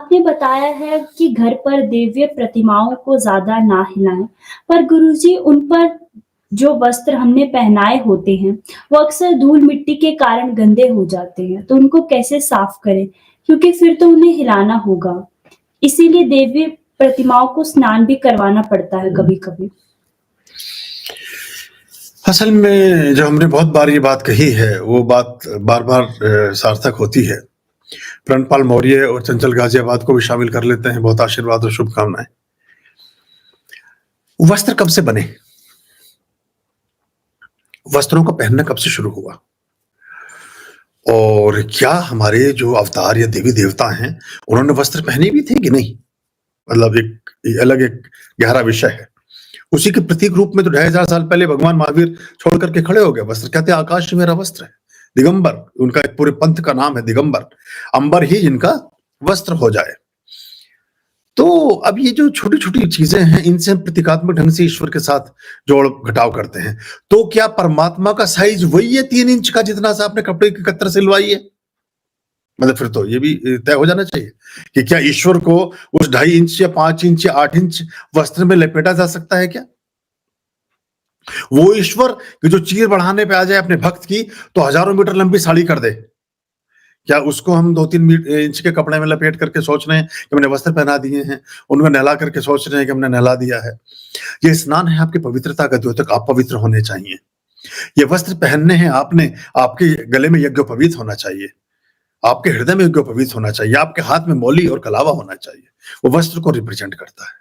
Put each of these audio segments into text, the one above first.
आपने बताया है कि घर पर दिव्य प्रतिमाओं को ज़्यादा ना हिलाएँ, पर गुरुजी उन पर जो वस्त्र हमने पहनाए होते हैं, वो अक्सर धूल-मिट्टी के कारण गंदे हो जाते हैं, तो उनको कैसे साफ करें? क्योंकि फिर तो उन्हें हिलाना होगा। इसीलिए दिव्य प्रतिमाओं को स्नान भी करवाना पड़ता है कभी-कभी। असल में जो हमने बहुत बार ये बात कही है, वो बात बार-बार सार्थक होती है। प्रणपाल मौर्य और चंचल गाजियाबाद को भी शामिल कर लेते हैं, बहुत आशीर्वाद और शुभकामनाएँ। वस्त्र कब से बने? वस्त्रों का पहनना कब से शुरू हुआ? और क्या हमारे जो अवतार या देवी-देवता हैं, उन्होंने वस्त्र पहने भी थे कि नहीं? मतलब एक अलग एक गहरा विषय है। उसी के प्रतीक रूप में तो 2500 साल पहले भगवान महावीर छोड़ कर के खड़े हो गए। वस्त्र कहते हैं आकाश ही मेरा वस्त्र है। दिगंबर उनका एक पूरे पंथ का नाम है दिगंबर। अंबर ही इनका वस्त्र हो जाए। तो अब ये जो छोटी-छोटी चीजें हैं, इनसे हम प्रतीकात्मक ढंग से ईश्वर के साथ जोड़-घटाव करते हैं। तो क्या परमात्मा का साइज वही है 3 इंच का जितना सा आपने कपड़े की कतर सिलवाई है? मतलब फिर तो ये भी तय हो जाना चाहिए कि क्या ईश्वर को उस 2.5 इंच या 5 इंच या 8 इंच वस्त्र में लपेटा जा सकता है क्या? वो ईश्वर कि जो चीर बढ़ाने पे आ जाए अपने भक्त की तो हजारों मीटर लंबी साड़ी कर दे। क्या उसको हम 2-3 इंच के कपड़े में लपेट करके सोच रहे हैं कि हमने वस्त्र पहना दिए हैं, उनको नहला करके सोच रहे हैं कि हमने नहला दिया है। ये स्नान है आपकी पवित्रता का, द्योतक आप पवित्र होने चाहिए। ये वस्त्र पहनने हैं आपने, आपके गले में यज्ञोपवीत होना चाहिए, आपके हृदय में यज्ञोपवीत होना चाहिए, आपके हाथ में मौली और कलावा होना चाहिए। वो वस्त्र को रिप्रेजेंट करता है।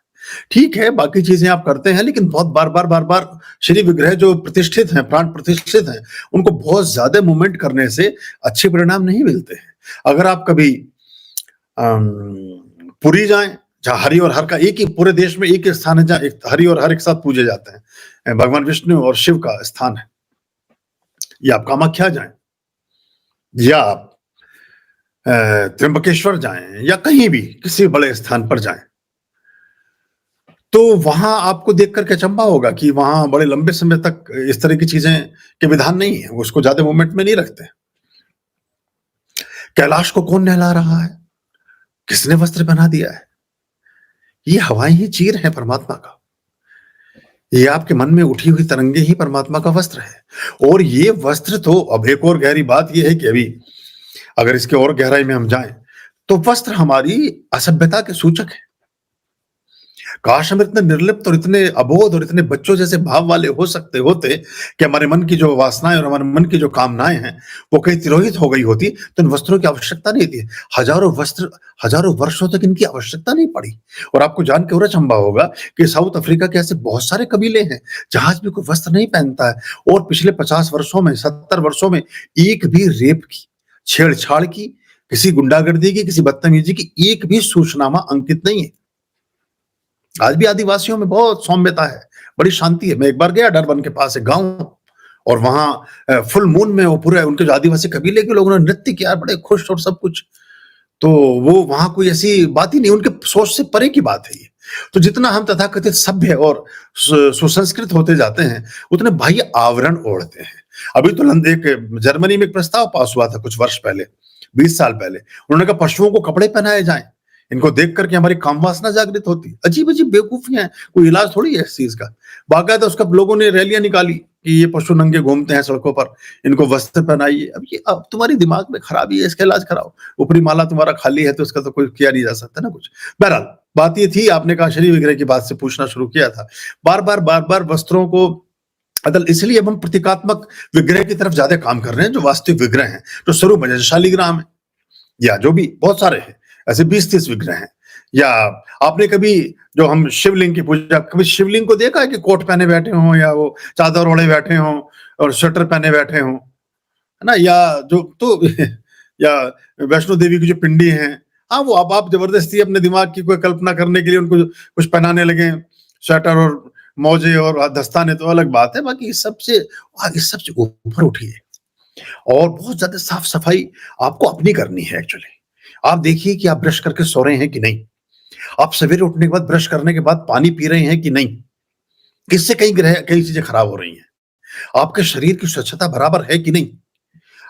ठीक है, बाकी चीजें आप करते हैं, लेकिन बहुत बार-बार श्री विग्रह जो प्रतिष्ठित हैं, प्राण प्रतिष्ठित हैं, उनको बहुत ज्यादा मूवमेंट करने से अच्छे परिणाम नहीं मिलते हैं। अगर आप कभी पुरी जाएं, जहाँ हरि और हर का एक ही पूरे देश में एक ही स्थान है जहाँ एक हरि और हर एक साथ पूजे जाते हैं, भगवान विष्णु और शिव का स्थान है। या आप कामाख्या जाएं, या आप त्र्यंबकेश्वर जाएं, या कहीं भी किसी बड़े स्थान पर जाएं, तो वहां आपको देख करके अचंभा होगा कि वहां बड़े लंबे समय तक इस तरह की चीजें के विधान नहीं है, उसको ज्यादा मूवमेंट में नहीं रखते। कैलाश को कौन नहला रहा है? किसने वस्त्र पहना दिया है? ये हवाएं ही चीर है परमात्मा का। ये आपके मन में उठी हुई तरंगे ही परमात्मा का वस्त्र है। और ये वस्त्र तो अब एक और गहरी बात ये है कि अभी अगर इसके और गहराई में हम जाएं तो वस्त्र हमारी असभ्यता के सूचक है। काश हम इतने निर्लिप्त और इतने अबोध और इतने बच्चों जैसे भाव वाले हो सकते होते कि हमारे मन की जो वासनाएं और हमारे मन की जो कामनाएं हैं वो कहीं तिरोहित हो गई होती, तो इन वस्त्रों की आवश्यकता नहीं थी। हजारों वस्त्र, हजारों वर्षों तक इनकी आवश्यकता नहीं पड़ी। और आपको जान के और अचंभा होगा कि साउथ अफ्रीका के ऐसे बहुत सारे कबीले हैं जहां आज भी कोई वस्त्र नहीं पहनता है। और पिछले 50 वर्षों में, 70 वर्षों में एक भी रेप की, छेड़छाड़ की, किसी गुंडागर्दी की, किसी बदतमीजी की एक भी सूचनामा अंकित नहीं है। आज भी आदिवासियों में बहुत सौम्यता है, बड़ी शांति है। मैं एक बार गया, डरबन के पास एक गांव, और वहां फुल मून में वो पूरे उनके जो आदिवासी कबीले के लोगों ने नृत्य किया, बड़े खुश और सब कुछ। तो वो वहां कोई ऐसी बात ही नहीं, उनके सोच से परे की बात है ये। तो जितना हम तथाकथित सभ्य और सुसंस्कृत होते जाते हैं, उतने बाह्य आवरण ओढ़ते हैं। अभी तो एक जर्मनी में एक प्रस्ताव पास हुआ था कुछ वर्ष पहले, 20 साल पहले। उन्होंने कहा पशुओं को कपड़े पहनाए जाएं, इनको देख करके हमारी काम वासना जागृत होती। अजीब अजीब बेवकूफियां हैं, कोई इलाज थोड़ी है इस चीज का। बाकायदा उसका लोगों ने रैलियां निकाली कि ये पशु नंगे घूमते हैं सड़कों पर, इनको वस्त्र पहनाइए। अब तुम्हारी दिमाग में खराबी है, इसका इलाज कराओ। ऊपरी माला तुम्हारा खाली है तो इसका तो कोई किया नहीं जा सकता ना कुछ। बहरहाल बात ये थी, आपने कहा शरीर विग्रह की बात से पूछना शुरू किया था। बार बार वस्त्रों को अदल, इसलिए अब हम प्रतीकात्मक विग्रह की तरफ ज्यादा काम कर रहे हैं, जो वास्तविक विग्रह है, जो स्वरूप है, जैसे शालिग्राम है, या जो भी बहुत सारे हैं, ऐसे 20-30 विग्रह हैं। या आपने कभी जो हम शिवलिंग की पूजा, कभी शिवलिंग को देखा है कि कोट पहने बैठे हों, या वो चादर ओढ़े बैठे हों और स्वेटर पहने बैठे हों, है ना? या जो तो या वैष्णो देवी की जो पिंडी है, हाँ, वो अब आप जबरदस्ती अपने दिमाग की कोई कल्पना करने के लिए उनको कुछ पहनाने लगे, स्वेटर और मौजे और दस्ताने, तो अलग बात है। बाकी इस सबसे ऊपर उठिए और बहुत ज्यादा साफ सफाई आपको अपनी करनी है। एक्चुअली आप देखिए कि आप ब्रश करके सो रहे हैं कि नहीं, आप सवेरे उठने के बाद ब्रश करने के बाद पानी पी रहे हैं कि नहीं, किससे कई चीजें खराब हो रही हैं, आपके शरीर की स्वच्छता बराबर है कि नहीं।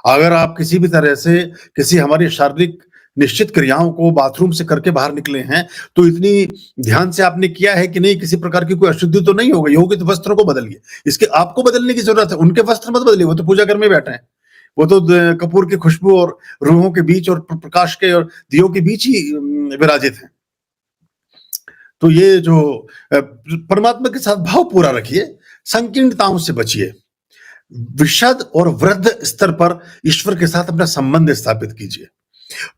अगर आप किसी भी तरह से किसी हमारी शारीरिक निश्चित क्रियाओं को बाथरूम से करके बाहर निकले हैं, तो इतनी ध्यान से आपने किया है कि नहीं किसी प्रकार की कोई अशुद्धि तो नहीं हो गई होगी, तो वस्त्रों को बदलिए। इसके आपको बदलने की जरूरत है, उनके वस्त्र मत बदलिए, वो तो पूजा घर में बैठे हैं। वो तो कपूर की खुशबू और रूहों के बीच और प्रकाश के और दियों के बीच ही विराजित हैं। तो ये जो परमात्मा के साथ भाव पूरा रखिए, संकीर्णताओं से बचिए, विशद और वृद्ध स्तर पर ईश्वर के साथ अपना संबंध स्थापित कीजिए।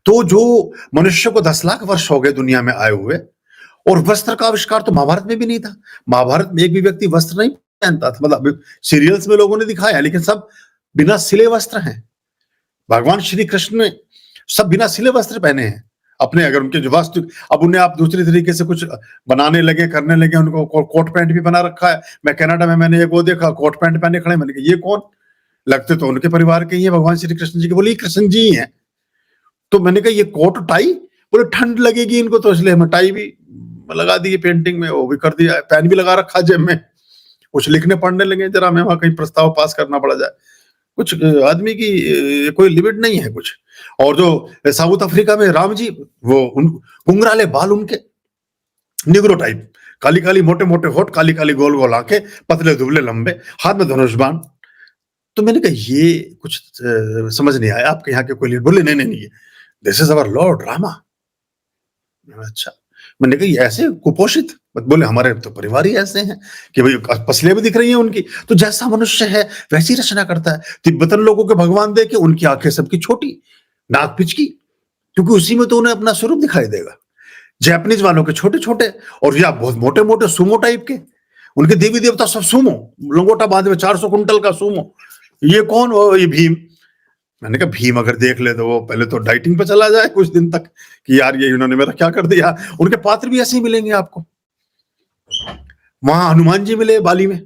तो जो मनुष्य को 10 लाख वर्ष हो गए दुनिया में आए हुए, और वस्त्र का आविष्कार तो महाभारत में भी नहीं था। महाभारत में एक भी व्यक्ति वस्त्र नहीं पहनता था, मतलब सीरियल्स में लोगों ने दिखाया, लेकिन सब बिना सिले वस्त्र हैं। भगवान श्री कृष्ण ने सब बिना सिले वस्त्र पहने हैं अपने, अगर उनके जो वास्तु, अब उन्हें आप दूसरी तरीके से कुछ बनाने लगे, करने लगे, उनको कोट पैंट भी बना रखा है। मैं कनाडा में मैंने एक वो देखा, कोट पैंट पहने खड़े, मैंने कहा ये कौन, लगते तो उनके परिवार के ही है, भगवान श्री कृष्ण जी के। बोले कृष्ण जी ही हैं। तो मैंने कहा ये कोट टाई, बोले ठंड लगेगी इनको, तो इसलिए हम टाई भी लगा दी पेंटिंग में, वो भी कर दिया, पेन भी लगा रखा जेब में, कुछ लिखने पढ़ने लगे, जरा हमें वहां कहीं प्रस्ताव पास करना पड़ जाए। कुछ आदमी की कोई लिमिट नहीं है कुछ। और जो साउथ अफ्रीका में राम जी, वो घुंघराले बाल उनके, निग्रो टाइप, काली काली मोटे मोटे होठ, काली काली गोल गोल आंखें, पतले दुबले लंबे, हाथ में धनुष बाण। तो मैंने कहा ये कुछ समझ नहीं आया, आपके यहाँ के कोई लीडर? बोले नहीं नहीं नहीं, this is our Lord Rama. अच्छा, मैंने कहा ये ऐसे कुपोषित? बोले हमारे तो परिवार ही ऐसे हैं कि भाई पसलियां भी दिख रही हैं उनकी। तो जैसा मनुष्य है वैसी रचना करता है। तिब्बतन लोगों के भगवान देखे, उनकी आंखें सबकी छोटी, नाक पिचकी, क्योंकि उसी में तो उन्हें अपना स्वरूप दिखाई देगा। जापानीज वालों के छोटे छोटे, और या बहुत मोटे मोटे सुमो टाइप के, उनके देवी देवता सब सुमो, लंगोटा बांधे में 400 कुंटल का सुमो। ये कौन? ये भीम। मैंने कहा भीम अगर देख ले तो वो पहले तो डाइटिंग पे चला जाए कुछ दिन तक, कि यार ये इन्होंने मेरा क्या कर दिया। उनके पात्र भी ऐसे ही मिलेंगे आपको। वहां हनुमान जी मिले बाली में,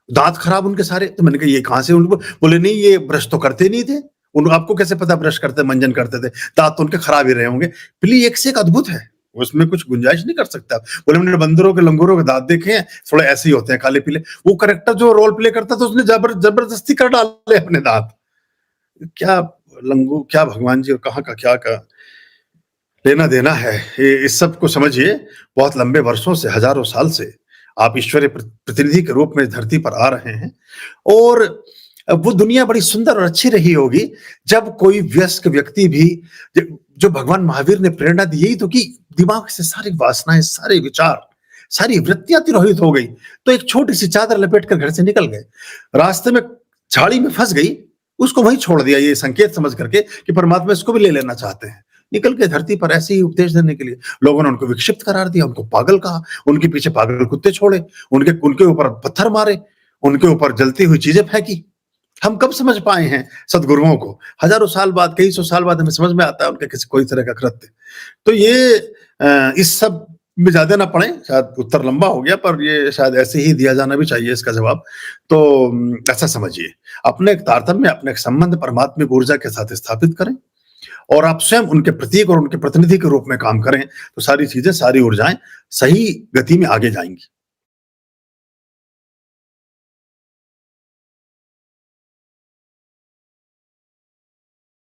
दांत खराब उनके सारे। तो मैंने कहा ये कहां से? उनको बोले नहीं ये ब्रश तो करते नहीं थे। उन आपको कैसे पता ब्रश करते, मंजन करते थे? दांत तो उनके खराब ही रहे होंगे। प्ली एक से एक अद्भुत है, उसमें कुछ गुंजाइश नहीं कर सकता। बोले मैंने बंदरों के लंगूरों के दांत देखे हैं, थोड़े ऐसे ही होते हैं काले पीले। वो करेक्टर जो रोल प्ले करता था उसने जबरदस्ती कर डाले अपने दांत। क्या लंगू, क्या भगवान जी, और कहाँ का क्या का लेना देना है। इस सब को समझिए, बहुत लंबे वर्षों से, हजारों साल से आप ईश्वरीय प्रतिनिधि के रूप में धरती पर आ रहे हैं। और वो दुनिया बड़ी सुंदर और अच्छी रही होगी जब कोई वयस्क व्यक्ति भी, जो भगवान महावीर ने प्रेरणा दी, यही तो कि दिमाग से सारी वासनाएं, सारे विचार, सारी वृत्तियां तिरोहित हो गई, तो एक छोटी सी चादर लपेट कर घर से निकल गए। रास्ते में झाड़ी में फंस गई, उसको वहीं छोड़ दिया, ये संकेत समझ करके कि परमात्मा इसको भी ले लेना चाहते हैं। निकल के धरती पर ऐसे ही उपदेश देने के लिए। लोगों ने उनको विक्षिप्त करार दिया, उनको पागल कहा, उनके पीछे पागल कुत्ते छोड़े, उनके ऊपर पत्थर मारे, उनके ऊपर जलती हुई चीजें फेंकी। हम कब समझ पाए हैं सदगुरुओं को? हजारों साल बाद, कई सौ साल बाद हमें समझ में आता है उनके किसी कोई तरह का कृत्य। तो ये इस सब में ज्यादा ना पड़े, शायद उत्तर लंबा हो गया, पर ये शायद ऐसे ही दिया जाना भी चाहिए इसका जवाब। तो ऐसा समझिए, अपने एक तारतम्य, अपने एक संबंध परमात्मिक ऊर्जा के साथ स्थापित करें, और आप स्वयं उनके प्रतीक और उनके प्रतिनिधि के रूप में काम करें, तो सारी चीजें, सारी ऊर्जाएं सही गति में आगे जाएंगी।